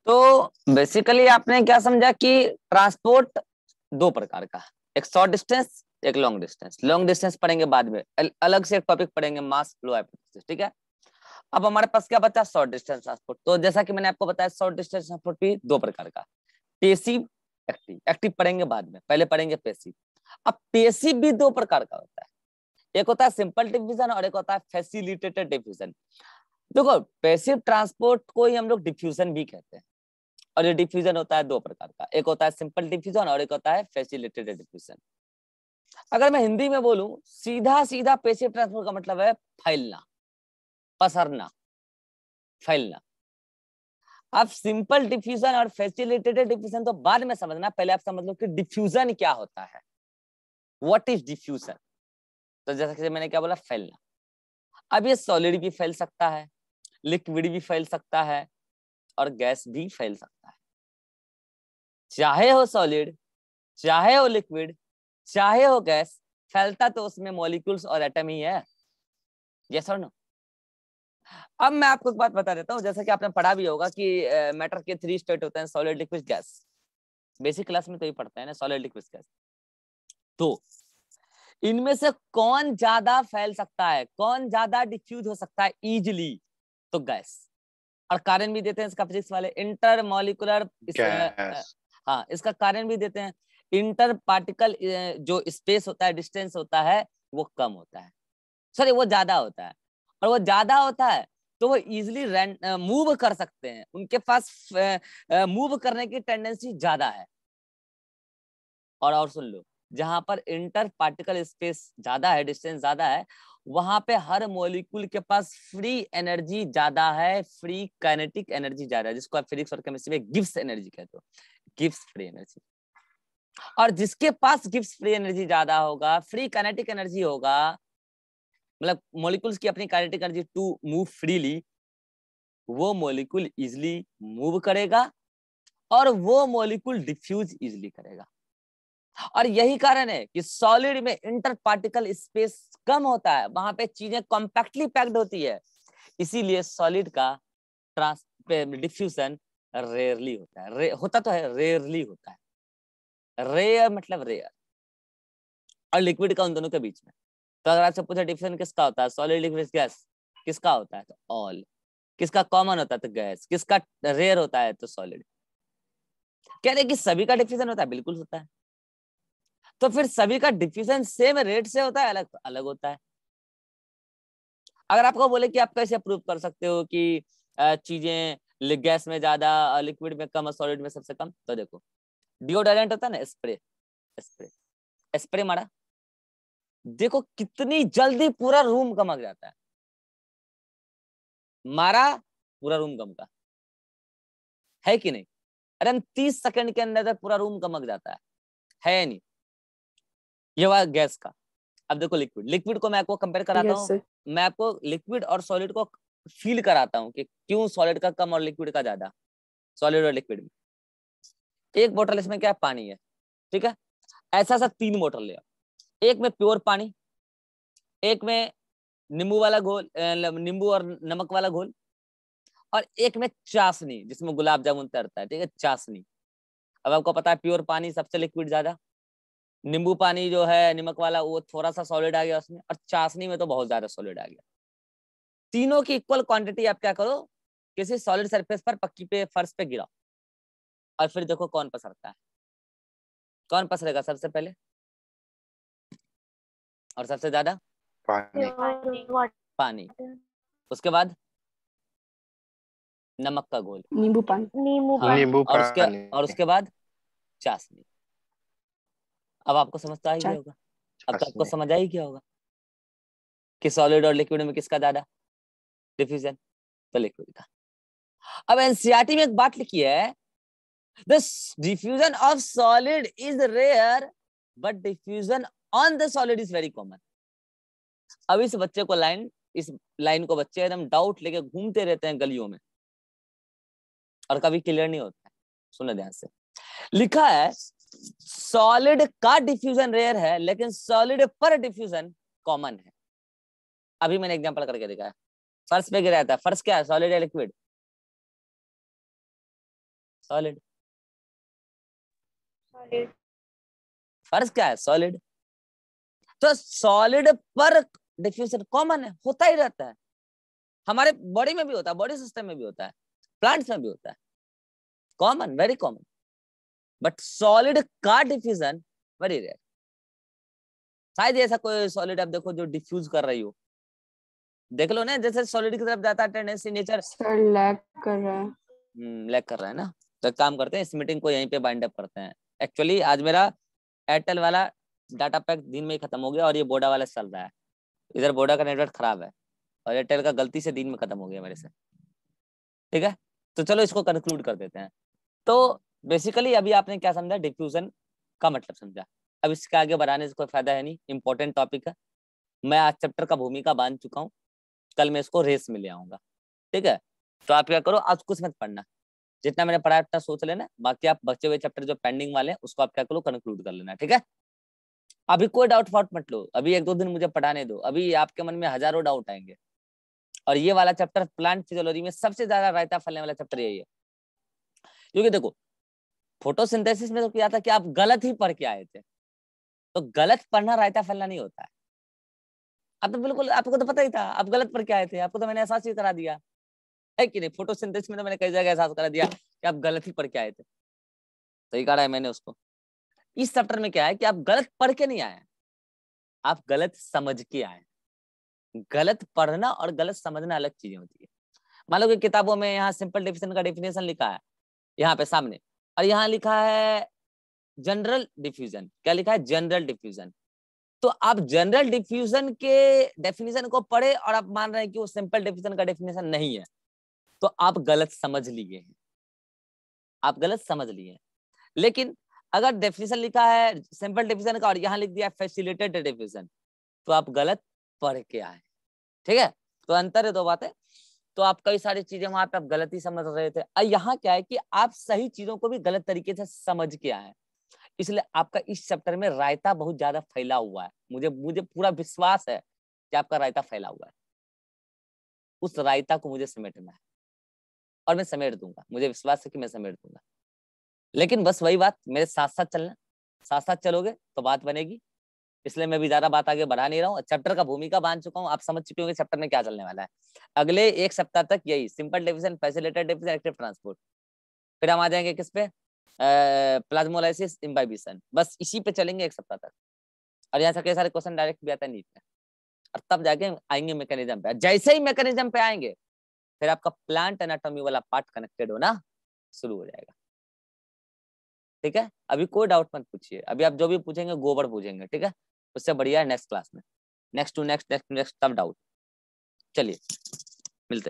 तो बेसिकली आपने क्या समझा कि ट्रांसपोर्ट दो प्रकार का, एक शॉर्ट डिस्टेंस एक लॉन्ग डिस्टेंस। लॉन्ग डिस्टेंस पढ़ेंगे बाद में, अलग से एक टॉपिक पढ़ेंगे मास फ्लो हाइपोथेसिस, ठीक है। अब हमारे पास क्या बचा, शॉर्ट डिस्टेंस ट्रांसपोर्ट। तो जैसा कि मैंने आपको बताया शॉर्ट डिस्टेंस ट्रांसपोर्ट भी दो प्रकार का, पेसिव एक्टिव। एक्टिव पढ़ेंगे बाद में, पहले पढ़ेंगे पेसिव। अब पेसिव भी दो प्रकार का होता है, एक होता है सिंपल डिफ्यूजन और एक होता है फैसिलिटेटेड डिफ्यूजन। देखो पेसिव ट्रांसपोर्ट को ही हम लोग डिफ्यूजन भी कहते हैं, और ये डिफ्यूजन होता है दो प्रकार का, एक होता है सिंपल डिफ्यूजन और एक होता है फैसिलिटेटेड डिफ्यूजन। अगर मैं हिंदी में बोलूं सीधा सीधा, पेसिव ट्रांसपोर्ट का मतलब है फैलना, पसरना, फैलना। अब सिंपल डिफ्यूजन और फैसिलिटेटेड डिफ्यूजन तो बाद में समझना, पहले आप समझ लो कि डिफ्यूजन क्या होता है, व्हाट इज डिफ्यूजन। तो जैसा कि मैंने क्या बोला, फैलना। अब ये सॉलिड भी फैल सकता है, लिक्विड भी फैल सकता है और गैस भी फैल सकता है। चाहे हो सॉलिड, चाहे हो लिक्विड, चाहे हो गैस, फैलता तो उसमें मॉलिक्यूल्स और एटम ही है। यस और नो। अब मैं आपको एक बात बता देता हूँ, जैसा कि आपने पढ़ा भी होगा कि मैटर के थ्री स्टेट होते हैं, solid liquid gas. Basic class में तो ये पढ़ते हैं ना, सॉलिड लिक्विड गैस। तो इनमें से कौन ज्यादा फैल सकता है, कौन ज्यादा डिफ्यूज हो सकता है इजिली, तो गैस। और कारण भी देते हैं इसका फिजिक्स वाले, इंटर मॉलिकुलर हाँ, इसका कारण भी देते हैं, इंटर पार्टिकल जो स्पेस होता है, डिस्टेंस होता है, वो कम होता है, सॉरी वो ज्यादा होता है। और वो ज्यादा होता है तो वो इजिली मूव कर सकते हैं, उनके पास मूव करने की टेंडेंसी ज्यादा है। और सुन लो, जहां पर इंटर पार्टिकल स्पेस ज्यादा है, डिस्टेंस ज्यादा है, वहां पे हर मॉलिक्यूल के पास फ्री एनर्जी ज्यादा है, फ्री काइनेटिक एनर्जी ज्यादा है, जिसको आप फिजिक्स और केमिस्ट्री में गिब्स एनर्जी कहते हो, गिब्स फ्री एनर्जी। और जिसके पास गिब्स फ्री एनर्जी ज्यादा होगा, फ्री काइनेटिक एनर्जी होगा, मतलब मॉलिक्यूल्स की अपनी kinetic energy to move freely, वो मॉलिक्यूल इजिली मूव करेगा और वो मॉलिक्यूल डिफ्यूज इजिली करेगा। और यही कारण है कि सॉलिड में इंटर पार्टिकल स्पेस कम होता है, वहां पे चीजें कॉम्पैक्टली पैक्ड होती है, इसीलिए सॉलिड का ट्रांस डिफ्यूजन रेयरली होता है। होता तो है, रेयरली होता है। रेयर मतलब रेयर। और लिक्विड का उन दोनों के बीच में। तो अगर आपसे पूछा डिफ्यूजन किसका होता है, सॉलिड लिक्विड गैस, किसका होता है, तो ऑल। किसका कॉमन होता है, तो गैस। किसका रेयर होता है, तो सॉलिड। कह रहे कि सभी का डिफ्यूजन होता है, बिल्कुल होता है। तो फिर सभी का डिफ्यूजन सेम रेट से होता है, अलग तो अलग होता है। अगर आपको बोले कि आप कैसे प्रूव कर सकते हो कि चीजें गैस में ज्यादा, लिक्विड में कम और सॉलिड में सबसे कम, तो देखो डिओडोरेंट होता है ना, स्प्रे, स्प्रे स्प्रे मारा, देखो कितनी जल्दी पूरा रूम गमक जाता है। मारा, पूरा रूम गमका, है कि नहीं। अरे 30 सेकंड के अंदर पूरा रूम गमक जाता है नहीं। ये हुआ गैस का। अब देखो लिक्विड, लिक्विड को मैं आपको कंपेयर कराता हूँ, मैं आपको लिक्विड और सॉलिड को फील कराता हूँ कि क्यों सॉलिड का कम और लिक्विड का ज्यादा। सॉलिड और लिक्विड में एक बोतल, इसमें क्या है, पानी है, ठीक है। ऐसा सा 3 बोतल ले आओ, एक में प्योर पानी, एक में नींबू वाला घोल, नींबू और नमक वाला घोल, और एक में चाशनी जिसमें गुलाब जामुन तैरता है, ठीक है, चाशनी। अब आपको पता है प्योर पानी सबसे लिक्विड ज्यादा, नींबू पानी जो है नमक वाला वो थोड़ा सा सॉलिड आ गया उसमें, और चाशनी में तो बहुत ज्यादा सॉलिड आ गया। तीनों की इक्वल क्वांटिटी आप क्या करो, किसी सॉलिड सरफेस पर, पक्की पे, फर्श पे गिराओ, और फिर देखो कौन पसरता है। कौन पसरेगा सबसे पहले और सबसे ज्यादा, पानी। पानी। उसके बाद नमक का घोल, नींबू पानी। हाँ, नींबू और उसके बाद चाशनी। अब आपको समझ तो आ ही गया होगा, अब तो आपको समझ आ ही गया होगा कि सॉलिड और लिक्विड में किसका ज्यादा डिफ्यूजन, तो लिक्विड का। अब एनसीईआरटी में एक बात लिखी है, the diffusion of solid is rare but diffusion on the solid is very common. अब इस बच्चे को इस लाइन को बच्चे एकदम डाउट लेके घूमते रहते हैं गलियों में, और कभी क्लियर नहीं होता है। सुनो ध्यान से, लिखा है सॉलिड का डिफ्यूजन रेयर है लेकिन सॉलिड पर डिफ्यूजन कॉमन है। अभी मैंने एग्जांपल करके दिखाया, फर्श पे गिराया था, फर्श क्या है, सॉलिड है लिक्विड, सॉलिड। सॉलिड। फर्क क्या है? सॉलिड। तो सॉलिड पर डिफ्यूजन कॉमन है, होता ही रहता है, हमारे बॉडी में भी होता है, बॉडी सिस्टम में भी होता है, प्लांट्स में भी होता है, common, very common. But solid का डिफ्यूजन वेरी रेयर। शायद ऐसा कोई सॉलिड आप देखो जो डिफ्यूज कर रही हो, देख लो ना, जैसे सॉलिड की तरफ जाता है टेंडेंसी नेचर। सर लैग कर रहा है। लैग कर रहा है ना, तो काम करते हैं, इस मीटिंग को यहीं पे बाइंड अप करते हैं। एक्चुअली आज मेरा एयरटेल वाला डाटा पैक दिन में ही खत्म हो गया और ये बोडा वाला चल रहा है, इधर बोडा का नेटवर्क खराब है और एयरटेल का गलती से दिन में खत्म हो गया मेरे से। ठीक है, तो चलो इसको कंक्लूड कर देते हैं। तो बेसिकली अभी आपने क्या समझा, डिफ्यूजन का मतलब समझा। अब इसके आगे बढ़ाने से कोई फायदा है नहीं, इंपॉर्टेंट टॉपिक है। मैं आज चैप्टर का भूमिका बांध चुका हूँ, कल मैं इसको रेस में ले आऊंगा। ठीक है, तो आप क्या करो, आज कुछ मत पढ़ना, जितना मैंने पढ़ा उतना सोच लेना, बाकी आप बचे हुए चैप्टर जो पेंडिंग वाले हैं उसको आप क्या करो, कंक्लूड कर लेना। ठीक है, अभी कोई डाउट फाउट मत लो, अभी 1-2 दिन मुझे पढ़ाने दो, अभी आपके मन में हजारों डाउट आएंगे। और ये वाला चैप्टर प्लांट फिजियोलॉजी में सबसे ज्यादा रायता फैलने वाला चैप्टर यही है, क्योंकि देखो फोटोसिंथेसिस में तो क्या था कि आप गलत ही पढ़ के आए थे, तो गलत पढ़ना रायता फैलना नहीं होता है। आप तो बिल्कुल, आपको तो पता ही था, आप गलत पढ़ के आए थे, आपको तो मैंने एहसास ही करा दिया है कि नहीं। फोटोसिंथेसिस में तो मैंने कई जगह एहसास करा दिया कि आप गलत ही पढ़ के आए थे, सही कहा है मैंने उसको। इस चैप्टर में क्या है कि आप गलत पढ़ के नहीं आए, आप गलत समझ के आए। गलत पढ़ना और गलत समझना अलग चीजें होती है। मान लो कि किताबों में यहाँ सिंपल डिफिनेशन का डेफिनेशन लिखा है यहाँ पे सामने, और यहाँ लिखा है जनरल डिफ्यूजन। क्या लिखा है? General diffusion. तो आप जनरल डिफ्यूजन के डेफिनेशन को पढ़े और आप मान रहे हैं कि वो सिंपल डिफ्यूजन का डेफिनेशन नहीं है, तो आप गलत समझ लिए हैं, आप गलत समझ लिए हैं। लेकिन अगर डेफिनेशन लिखा है सिंपल डिफ्यूजन का और यहाँ लिख दिया फैसिलिटेटेड डिफ्यूजन, तो आप गलत पढ़ के आए। ठीक है, तो अंतर है, दो बातें। तो आप कई सारी चीजें वहां पे आप गलती समझ रहे थे, और यहाँ क्या है कि आप सही चीजों को भी गलत तरीके से समझ के आए, इसलिए आपका इस चैप्टर में रायता बहुत ज्यादा फैला हुआ है। मुझे मुझे पूरा विश्वास है कि आपका रायता फैला हुआ है, उस रायता को मुझे समेटना है और मैं समेट दूंगा, मुझे विश्वास है कि मैं समेट दूंगा। लेकिन बस वही बात, मेरे साथ साथ चलना, साथ साथ चलोगे तो बात बनेगी। इसलिए मैं भी ज्यादा बात आगे बढ़ा नहीं रहा हूँ, चैप्टर का भूमिका बांध चुका हूँ, आप समझ चुके होंगे चैप्टर में क्या चलने वाला है। अगले 1 सप्ताह तक यही simple division, facilitated division, active transport, फिर हम आ जाएंगे किस पे, प्लाज्मोलाइसिस, इम्बाइबिशन, बस इसी पे चलेंगे 1 सप्ताह तक। और यहाँ से कई सारे क्वेश्चन डायरेक्ट भी आता है नीट में, और तब जाके आएंगे मैकेनिज्म पे। जैसे ही मैकेनिज्म पे आएंगे फिर आपका प्लांट एनाटॉमी वाला पार्ट कनेक्टेड होना शुरू हो जाएगा। ठीक है, अभी कोई डाउट मत पूछिए, अभी आप जो भी पूछेंगे गोबर पूछेंगे, ठीक है, उससे बढ़िया है नेक्स्ट क्लास में, next to next next next तब डाउट। चलिए मिलते हैं।